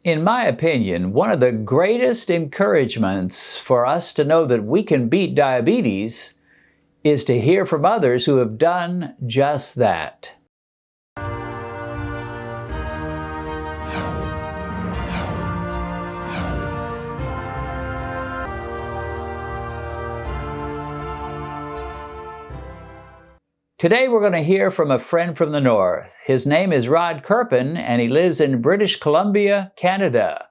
In my opinion, one of the greatest encouragements for us to know that we can beat diabetes is to hear from others who have done just that. Today we're going to hear from a friend from the North. His name is Rod Krpan, and he lives in British Columbia, Canada.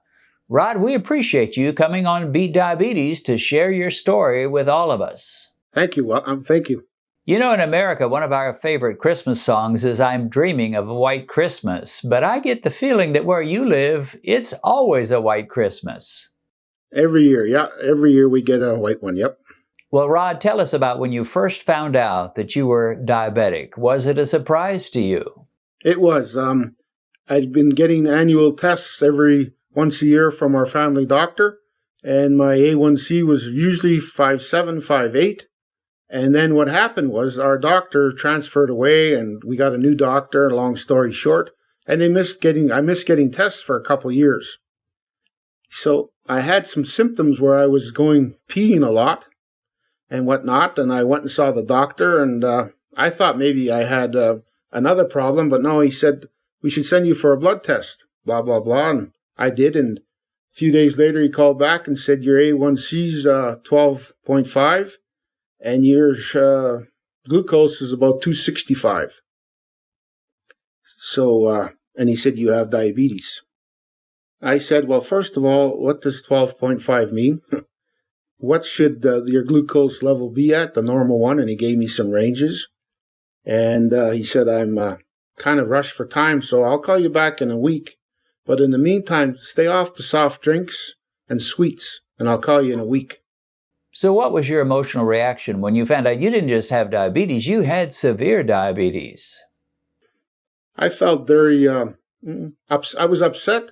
Rod, we appreciate you coming on Beat Diabetes to share your story with all of us. Thank you. Thank you. You know, in America, one of our favorite Christmas songs is I'm Dreaming of a White Christmas, but I get the feeling that where you live, it's always a white Christmas. Every year, yeah. Every year we get a white one, yep. Well, Rod, tell us about when you first found out that you were diabetic. Was it a surprise to you? It was. I'd been getting annual tests once a year from our family doctor, and my A1c was usually 5.7, 5.8. And then what happened was our doctor transferred away, and we got a new doctor, long story short, and I missed getting tests for a couple of years. So I had some symptoms where I was peeing a lot and whatnot, and I went and saw the doctor, and I thought maybe I had another problem, but no, he said, we should send you for a blood test, blah, blah, blah, and I did, and a few days later he called back and said, your A1C's 12.5, and your glucose is about 265. So, and he said, you have diabetes. I said, well, first of all, what does 12.5 mean? What should your glucose level be at, the normal one? And he gave me some ranges. And he said, I'm kind of rushed for time, so I'll call you back in a week. But in the meantime, stay off the soft drinks and sweets, and I'll call you in a week. So what was your emotional reaction when you found out you didn't just have diabetes, you had severe diabetes? I felt very, I was upset.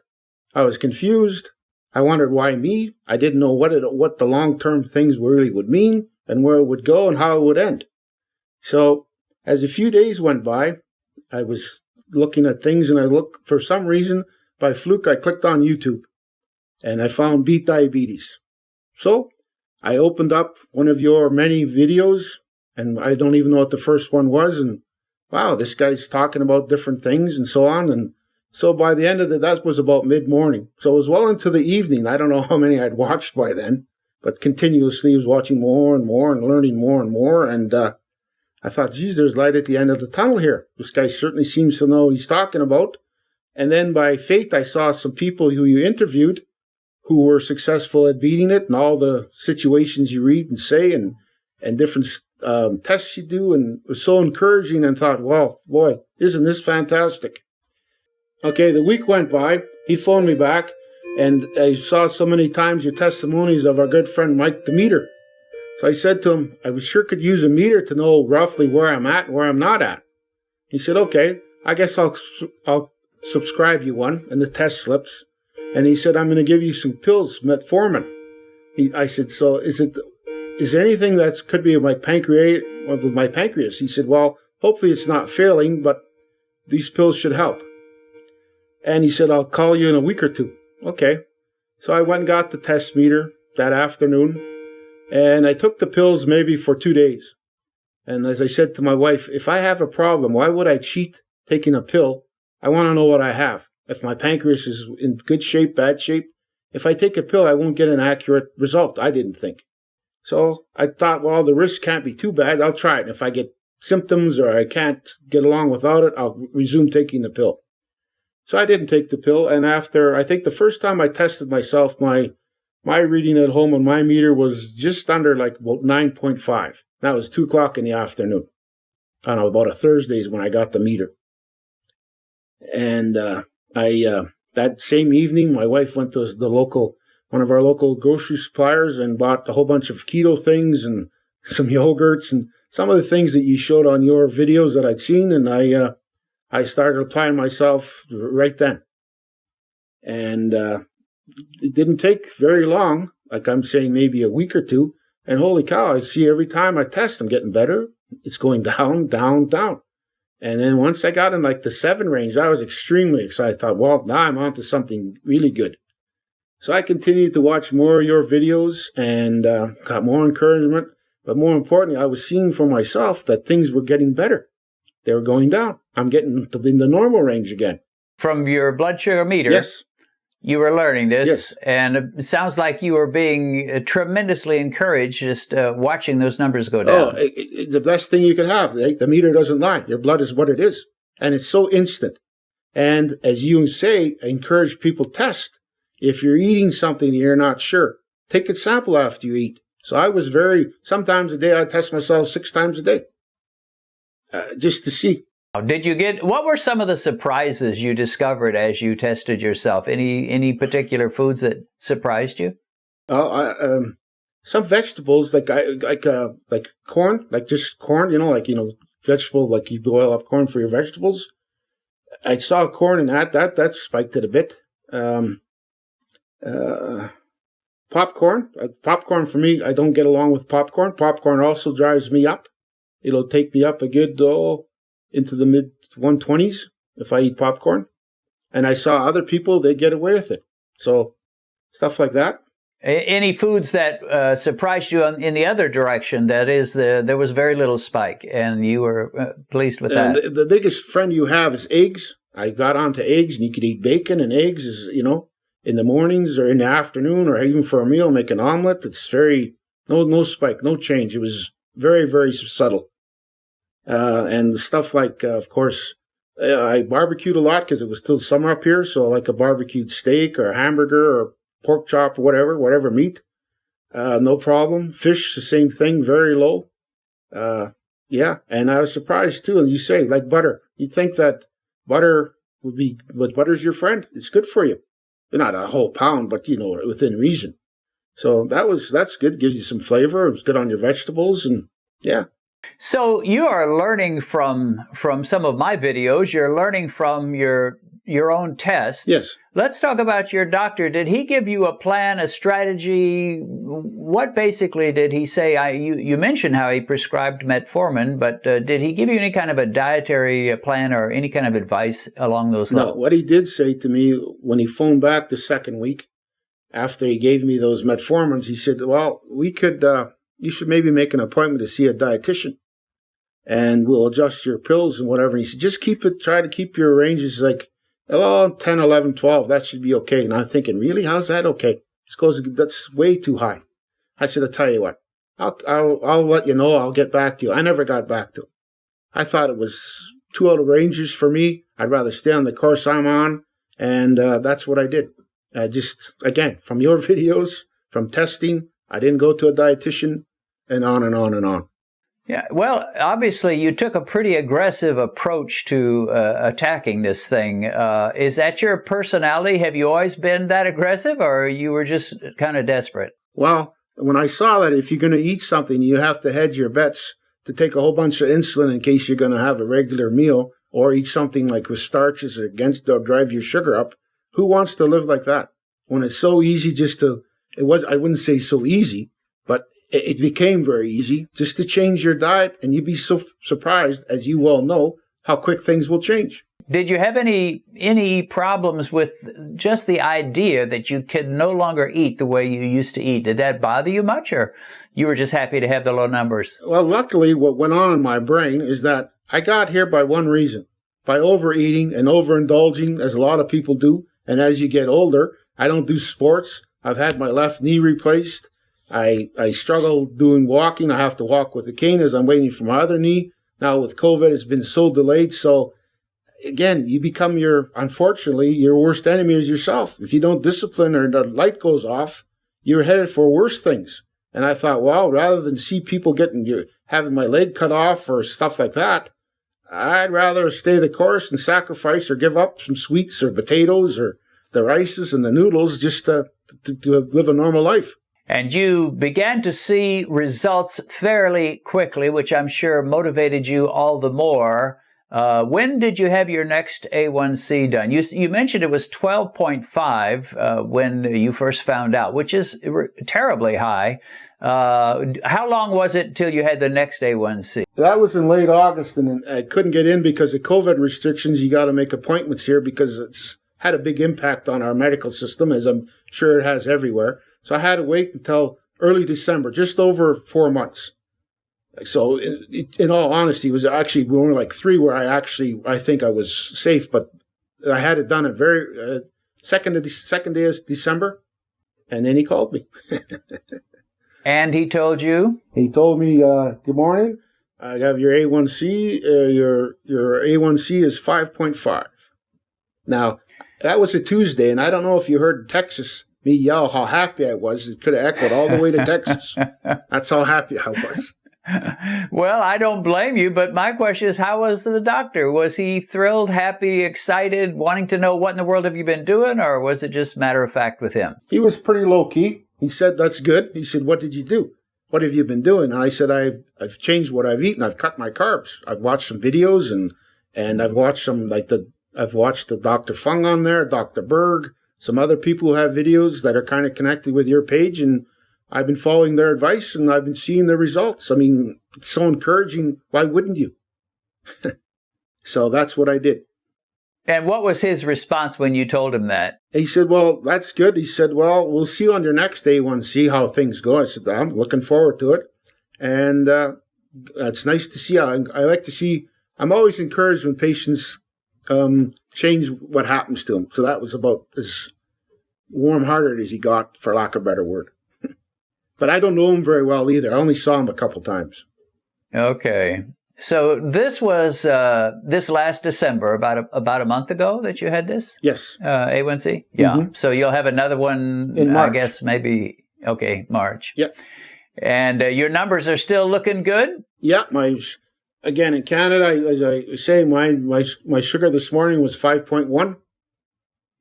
I was confused. I wondered why me. I didn't know what the long-term things really would mean and where it would go and how it would end. So as a few days went by, I was looking at things, and for some reason, by fluke, I clicked on YouTube and I found Beat Diabetes. So I opened up one of your many videos, and I don't even know what the first one was, and wow, this guy's talking about different things and so on. And so by the end of that was about mid-morning. So it was well into the evening. I don't know how many I'd watched by then, but continuously was watching more and more and learning more and more. And I thought, geez, there's light at the end of the tunnel here. This guy certainly seems to know what he's talking about. And then by fate, I saw some people who you interviewed who were successful at beating it, and all the situations you read and say and different tests you do. And it was so encouraging, and thought, well, boy, isn't this fantastic? Okay, the week went by. He phoned me back, and I saw so many times your testimonies of our good friend Mike the Meter. So I said to him, I sure could use a meter to know roughly where I'm at and where I'm not at. He said, okay, I guess I'll subscribe you one, and the test slips. And he said, I'm going to give you some pills, metformin. I said, so is there anything that could be with my pancreas? He said, well, hopefully it's not failing, but these pills should help. And he said, I'll call you in a week or two. Okay. So I went and got the test meter that afternoon, and I took the pills maybe for 2 days. And as I said to my wife, if I have a problem, why would I cheat taking a pill? I want to know what I have. If my pancreas is in good shape, bad shape, if I take a pill, I won't get an accurate result, I didn't think. So I thought, well, the risk can't be too bad. I'll try it. If I get symptoms or I can't get along without it, I'll resume taking the pill. So I didn't take the pill, and after, I think the first time I tested myself, my reading at home on my meter was just under like about 9.5. That was 2 o'clock in the afternoon. I don't know, about a Thursday is when I got the meter. And that same evening, my wife went to one of our local grocery suppliers and bought a whole bunch of keto things and some yogurts and some of the things that you showed on your videos that I'd seen, and I started applying myself right then. And it didn't take very long, like I'm saying maybe a week or two, and holy cow, I see every time I test I'm getting better. It's going down, down, down. And then once I got in like the 7 range, I was extremely excited. I thought, well, now I'm on to something really good. So I continued to watch more of your videos and got more encouragement. But more importantly, I was seeing for myself that things were getting better. They were going down. I'm getting in the normal range again. From your blood sugar meter? Yes. You were learning this, yes. And it sounds like you were being tremendously encouraged just watching those numbers go down. Oh, the best thing you could have. Right? The meter doesn't lie. Your blood is what it is. And it's so instant. And as you say, encourage people test. If you're eating something you're not sure, take a sample after you eat. So I was sometimes a day I test myself 6 times a day just to see. What were some of the surprises you discovered as you tested yourself? Any particular foods that surprised you? Some vegetables like corn, like just corn, vegetable, like you boil up corn for your vegetables. I saw corn and that spiked it a bit. Popcorn for me, I don't get along with popcorn. Popcorn also drives me up. It'll take me up a good into the mid 120s if I eat popcorn. And I saw other people, they get away with it. So stuff like that. Any foods that surprised you in the other direction? That is, there was very little spike, and you were pleased with that. The biggest friend you have is eggs. I got onto eggs, and you could eat bacon and eggs, in the mornings or in the afternoon or even for a meal, make an omelet. It's no spike, no change. It was very, very subtle. And the stuff like, of course, I barbecued a lot because it was still summer up here. So like a barbecued steak or a hamburger or pork chop or whatever meat. No problem. Fish, the same thing, very low. Yeah. And I was surprised too. And you say like butter, you'd think that butter but butter's your friend. It's good for you. Not a whole pound, but within reason. So that's good. Gives you some flavor. It's good on your vegetables, and yeah. So you are learning from some of my videos. You're learning from your own tests. Yes. Let's talk about your doctor. Did he give you a plan, a strategy? What basically did he say? You mentioned how he prescribed metformin, but did he give you any kind of a dietary plan or any kind of advice along those lines? No, what he did say to me when he phoned back the second week after he gave me those metformins, he said, well, you should maybe make an appointment to see a dietitian and we'll adjust your pills and whatever. And he said, just try to keep your ranges like 10, 11, 12. That should be okay. And I'm thinking, really? How's that okay? That's way too high. I said, I'll tell you what, I'll let you know. I'll get back to you. I never got back to him. I thought it was too out of ranges for me. I'd rather stay on the course I'm on. And that's what I did. Again, from your videos, from testing, I didn't go to a dietitian, and on and on and on. Yeah, well, obviously you took a pretty aggressive approach to attacking this thing. Is that your personality? Have you always been that aggressive, or you were just kind of desperate? Well, when I saw that if you're going to eat something, you have to hedge your bets to take a whole bunch of insulin in case you're going to have a regular meal or eat something like with starches or drive your sugar up. Who wants to live like that? When it's so easy I wouldn't say so easy, but it became very easy just to change your diet, and you'd be so surprised, as you well know, how quick things will change. Did you have any problems with just the idea that you could no longer eat the way you used to eat? Did that bother you much, or you were just happy to have the low numbers? Well, luckily, what went on in my brain is that I got here by one reason, by overeating and overindulging, as a lot of people do. And as you get older, I don't do sports. I've had my left knee replaced. I struggle doing walking. I have to walk with a cane as I'm waiting for my other knee. Now with COVID, it's been so delayed. So again, you become unfortunately, your worst enemy is yourself. If you don't discipline or the light goes off, you're headed for worse things. And I thought, well, rather than see people having my leg cut off or stuff like that, I'd rather stay the course and sacrifice or give up some sweets or potatoes or the rices and the noodles just to live a normal life. And you began to see results fairly quickly, which I'm sure motivated you all the more. When did you have your next A1c done? You mentioned it was 12.5 when you first found out, which is terribly high. How long was it till you had the next A1c? That was in late August, and I couldn't get in because of COVID restrictions. You got to make appointments here because it's had a big impact on our medical system, as I'm sure it has everywhere. So I had to wait until early December, just over 4 months. So in all honesty, it was actually only like 3 where I think I was safe, but I had it done at very second day of December, and then he called me. And he told you? He told me, good morning, I have your A1c, your A1c is 5.5. Now, that was a Tuesday, and I don't know if you heard Texas, me yell how happy I was. It could have echoed all the way to Texas. That's how happy I was. Well, I don't blame you, but my question is, how was the doctor? Was he thrilled, happy, excited, wanting to know what in the world have you been doing, or was it just matter of fact with him? He was pretty low-key. He said, that's good. He said, what did you do? What have you been doing? And I said, I've changed what I've eaten. I've cut my carbs. I've watched some videos, and I've watched some, I've watched the Dr. Fung on there, Dr. Berg, some other people who have videos that are kind of connected with your page, and I've been following their advice, and I've been seeing the results. I mean, it's so encouraging. Why wouldn't you? So that's what I did. And what was his response when you told him that? He said, well, that's good. He said, well, we'll see you on your next A1c how things go. I said, I'm looking forward to it. And it's nice to see. I like to see, I'm always encouraged when patients change what happens to them. So that was about as warm-hearted as he got, for lack of a better word. But I don't know him very well either. I only saw him a couple times. Okay. So this was this last December, about a month ago that you had this? Yes. A1c? Yeah. Mm-hmm. So you'll have another one, in March. I guess maybe, March. Yep. And your numbers are still looking good? Yeah. Again, in Canada, as I say, my sugar this morning was 5.1.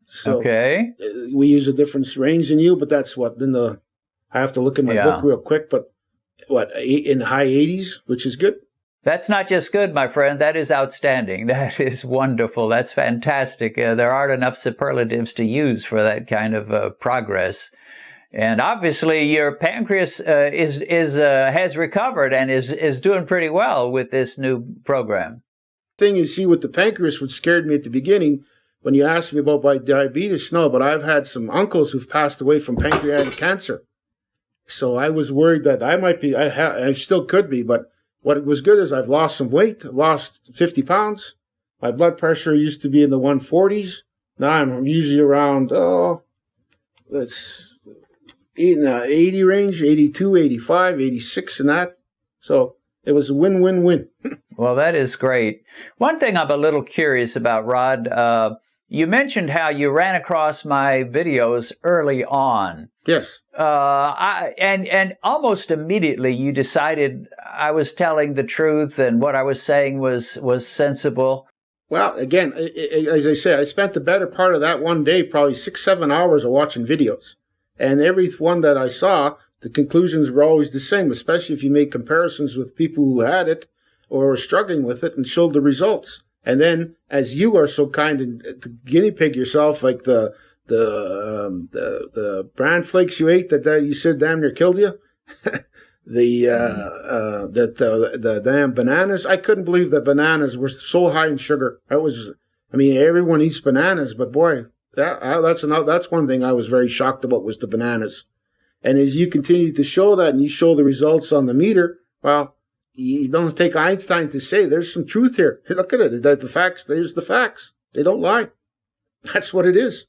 So okay. We use a different range than you, but that's what, I have to look at my book real quick, but in the high 80s, which is good. That's not just good, my friend. That is outstanding. That is wonderful. That's fantastic. There aren't enough superlatives to use for that kind of progress. And obviously, your pancreas has recovered and is doing pretty well with this new program. Thing you see with the pancreas, what scared me at the beginning, when you asked me about my diabetes, no, but I've had some uncles who've passed away from pancreatic cancer. So I was worried that I might be, I still could be, but what was good is I've lost some weight. I've lost 50 pounds. My blood pressure used to be in the 140s. Now I'm usually around, let's in the 80 range, 82, 85, 86 and that. So it was a win-win-win. Well, that is great. One thing I'm a little curious about, Rod, you mentioned how you ran across my videos early on. Yes. And almost immediately you decided I was telling the truth and what I was saying was sensible. Well, again, as I say, I spent the better part of that one day, probably 6-7 hours of watching videos. And every one that I saw, the conclusions were always the same, especially if you make comparisons with people who had it or were struggling with it and showed the results. And then, as you are so kind to guinea pig yourself, like the bran flakes you ate that you said damn near killed you, the damn bananas. I couldn't believe that bananas were so high in sugar. Everyone eats bananas, but boy, that's one thing I was very shocked about was the bananas. And as you continue to show that and you show the results on the meter, well, you don't take Einstein to say there's some truth here. Hey, look at it. The facts, there's the facts. They don't lie. That's what it is.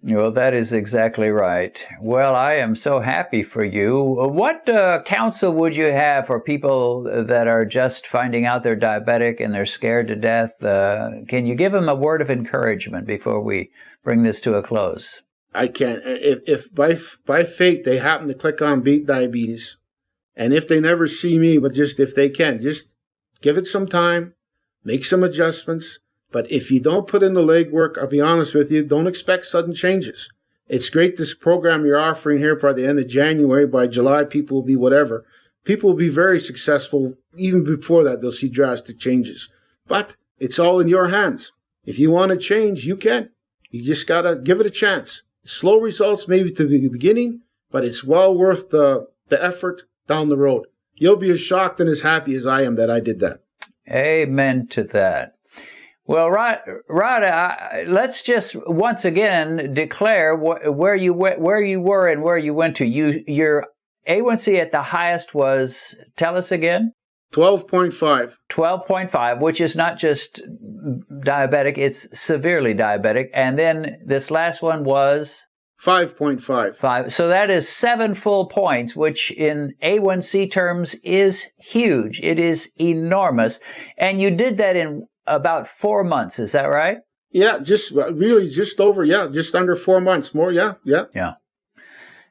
Well, that is exactly right. Well, I am so happy for you. What counsel would you have for people that are just finding out they're diabetic and they're scared to death? Can you give them a word of encouragement before we bring this to a close? I can. If by fate they happen to click on Beat Diabetes, and if they never see me, but just if they can, just give it some time, make some adjustments. But if you don't put in the legwork, I'll be honest with you, don't expect sudden changes. It's great, this program you're offering here by the end of January. By July, people will be whatever. People will be very successful. Even before that, they'll see drastic changes. But It's all in your hands. If you want to change, you can. You just got to give it a chance. Slow results maybe to the beginning, but it's well worth the effort down the road. You'll be as shocked and as happy as I am that I did that. Amen to that. Well, Rod, let's just once again declare where you were and where you went to. Your A1c at the highest was, tell us again? 12.5. 12.5, which is not just diabetic, it's severely diabetic. And then this last one was? 5.5. 5. So that is 7 full points, which in A1c terms is huge. It is enormous. And you did that in about 4 months, is that right? Yeah, just under 4 months more. Yeah.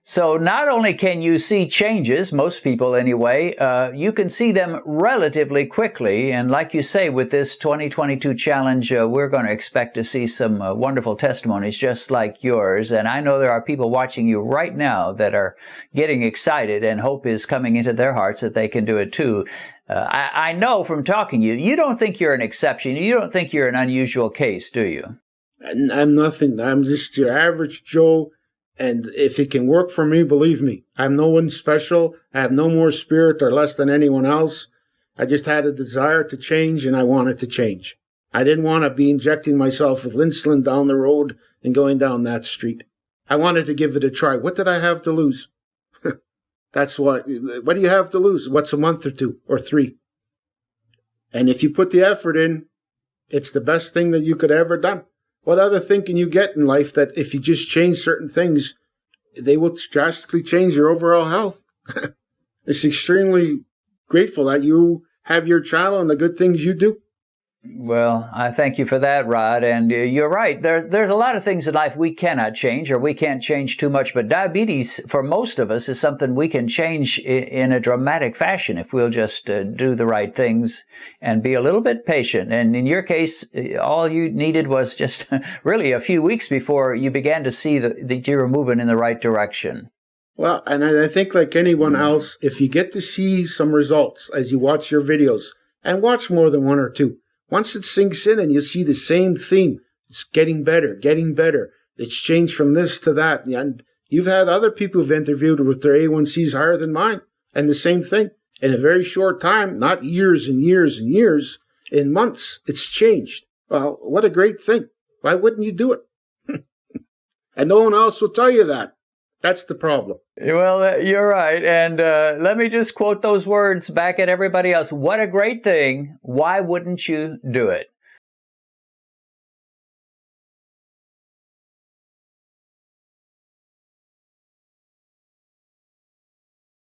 So not only can you see changes, most people anyway, you can see them relatively quickly. And like you say, with this 2022 challenge, we're going to expect to see some wonderful testimonies just like yours. And I know there are people watching you right now that are getting excited, and hope is coming into their hearts that they can do it too. I know from talking to you, you don't think you're an exception. You don't think you're an unusual case, do you? I'm nothing. I'm just your average Joe. And if it can work for me, believe me, I'm no one special. I have no more spirit or less than anyone else. I just had a desire to change, and I wanted to change. I didn't want to be injecting myself with insulin down the road and going down that street. I wanted to give it a try. What did I have to lose? That's what do you have to lose? What's a month or 2 or 3? And if you put the effort in, it's the best thing that you could ever done. What other thing can you get in life that if you just change certain things, they will drastically change your overall health? It's extremely grateful that you have your channel and the good things you do. Well, I thank you for that, Rod. And you're right. There's a lot of things in life we cannot change, or we can't change too much. But diabetes, for most of us, is something we can change in a dramatic fashion if we'll just do the right things and be a little bit patient. And in your case, all you needed was just really a few weeks before you began to see that you were moving in the right direction. Well, and I think like anyone else, if you get to see some results as you watch your videos, and watch more than 1 or 2, once it sinks in and you see the same theme, it's getting better. It's changed from this to that. And you've had other people who've interviewed with their A1Cs higher than mine, and the same thing. In a very short time, not years and years and years, in months, it's changed. Well, what a great thing. Why wouldn't you do it? And no one else will tell you that. That's the problem. Well, you're right. And let me just quote those words back at everybody else. What a great thing. Why wouldn't you do it?